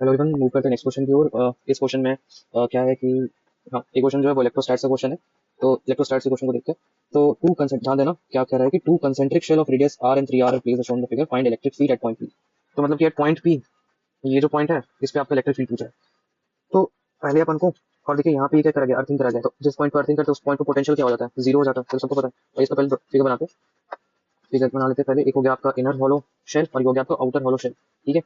Hello everyone, move करते हैं next question की ओर। इस क्वेश्चन में क्या है कि हाँ, एक क्वेश्चन जो है वो इलेक्ट्रोस्टैट्स का क्वेश्चन है। तो इलेक्ट्रोस्टैट्स के क्वेश्चन को देखते हैं। तो टू कंसेंट ध्यान देना क्या कह रहा है कि two concentric shell of radius R and 3r place shown the figure, find electric field at point P. तो मतलब कि एट पॉइंट पी, ये जो पॉइंट है इस पे आपका इलेक्ट्रिक फील्ड पूछा है। तो पहले अपन को, और देखिए यहाँ पे क्या करा गया, अर्थिंग करा गया। तो जिस पॉइंट पर अर्थिंग करते हैं उस पॉइंट पर पोटेंशियल क्या हो जाता है, जीरो हो जाता है, तो सबको पता है। तो इसका पहले फिगर बनाते हैं। फिगर बना लेते हैं पहले। एक हो गया आपका इनर हॉलो शेल और ये हो गया आपका आउटर हॉलो शेल। ठीक है,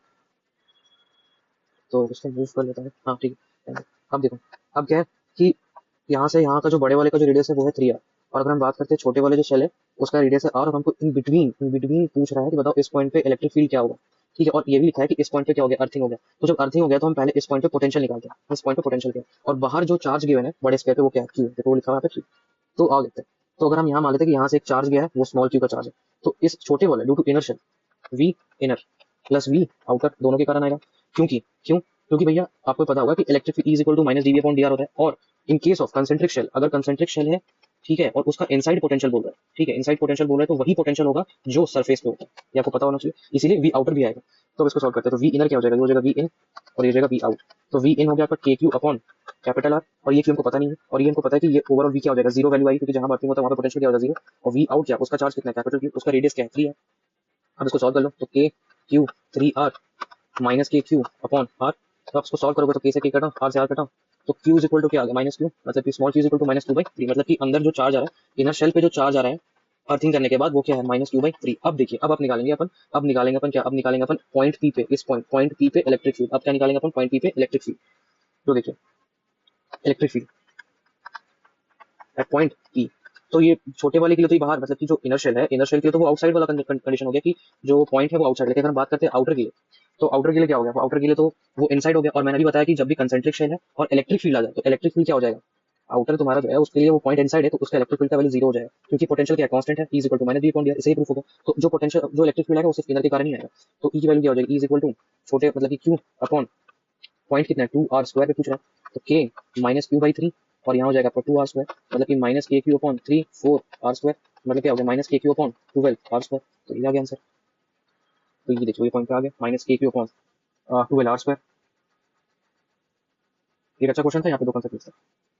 तो इसको मूव कर लेता है। हाँ ठीक है, अब देखो। अब क्या है कि यहाँ से यहाँ का जो बड़े वाले का जो रेडियस है वो है 3r। और अगर हम बात करते हैं छोटे वाले जो शेल है उसका रेडियस है r, और हमको इन बिटवीन पूछ रहा है कि बताओ इस पॉइंट पे इलेक्ट्रिक फील्ड क्या होगा। ठीक है, और ये भी लिखा है कि इस पॉइंट पे क्या हो गया, अर्थिंग हो गया। तो जब अर्थिंग हो गया तो हम पहले इस पॉइंट पे पोटेंशियल निकालते हैं। इस पॉइंट पे पोटेंशियल क्या है, और बाहर जो चार्ज गिवन है बड़े स्क्वायर पे वो क्या है, क्यू। देखो वो लिखा हुआ है क्यू। तो आ लेते हैं। तो अगर हम यहाँ मान लेते हैं कि यहाँ से एक चार्ज गया है, वो स्मॉल क्यू का चार्ज है। तो इस छोटे वाले due to inner shell, V inner plus V outer दोनों के कारण आएगा। क्योंकि क्यों, क्योंकि भैया आपको पता होगा कि electric field is equal to minus dV upon d r होता है। और in case of concentric shell, अगर कंसेंट्रिक शेल है, ठीक है, और उसका इनसाइड पोटेंशियल बोल रहा है, ठीक है, इनसाइड पोटेंशियल बोल रहा है, तो वही पोटेंशियल होगा जो सरफेस पे होता है। ये आपको पता होना चाहिए, इसीलिए वी आउटर भी आएगा। तो अब इसको सॉल्व करते हैं। तो वी इनर क्या हो जाएगा, ये हो जाएगा वी इन और ये हो जाएगा वी आउट। तो वी इन हो गया आपका के क्यू अपॉन कैपिटल आर, और ये क्यू हमको पता नहीं है, और ये हमको पता है कि ये ओवरऑल वी क्या हो जाएगा, जीरो वैल्यू आई, क्योंकि जहां बर्थिंग होता है वहां पे पोटेंशियल क्या होगा, जीरो। और वी आउट क्या, उसका चार्ज कितना है, कैपिटल क्यू, उसका रेडियस क्या है, 3 है। अब इसको सॉल्व कर लो। तो के Q 3r minus k q upon are. तो आप इसको सॉल्व करोगे तो के से के कटा, आर से आर कटा, तो क्यू इज इक्वल टू क्या आ गया, माइनस क्यू। मतलब कि small q is equal to minus two by three. मतलब कि अंदर जो चार्ज आ रहा है, इनर शेल पे जो चार्ज आ रहा है अर्थिंग करने के बाद, वो क्या है, माइनस टू बाई थ्री। अब देखिए, अब आप निकालेंगे अपन, अब निकालेंगे अपन क्या, अब निकालेंगे अपन पॉइंट पी पे, इस पॉइंट पी पे इलेक्ट्रिक फील्ड। अब क्या निकालेंगे अपन, पॉइंट पी पे इलेक्ट्रिक फील्ड। तो देखिए electric field at point P. तो ये छोटे वाले के लिए तो ये बाहर, मतलब कि जो इनर शेल है, इनर शेल के लिए तो वो आउटसाइड वाला कंडीशन हो गया कि जो पॉइंट है वो आउटसाइड। लेकिन अगर हम बात करते हैं आउटर के लिए, तो आउटर के लिए क्या हो गया, आउटर के लिए तो वो इनसाइड हो गया। और मैंने अभी बताया कि जब भी कंसेंट्रिक शेल है और इलेक्ट्रिक फील्ड आ जाए तो इलेक्ट्रिक फील्ड क्या हो जाएगा, आउटर तुम्हारा जो है उसके लिए वो पॉइंट इनसाइड है, तो उसका इलेक्ट्रिक फील्ड का वैल्यू जीरो हो जाएगा, क्योंकि पोटेंशियल क्या कांस्टेंट है, E equal to minus d upon d r. इसे ही प्रूफ होगा। तो जो पोटेंशियल, जो इलेक्ट्रिक फील्ड आएगा वो सिर्फ इनर के कारण ही आएगा। तो ई की वैल्यू क्या हो जाएगी, ई इक्वल टू छोटे मतलब कि क्यू अपॉन पॉइंट कितना है, टू आर स्क्वायर पे पूछ रहा है, तो के माइनस क्यू बाई थ्री, और यहाँ हो जाएगा आपका टू आर स्क्वायर, मतलब कि minus k q upon three four r square, मतलब क्या हो गया, minus k q upon twelve r square. तो ये आ गया आंसर। तो ये देखो ये पॉइंट पे आ गया, minus k q upon twelve r square. ये अच्छा क्वेश्चन था, यहाँ पे दो कंसेप्ट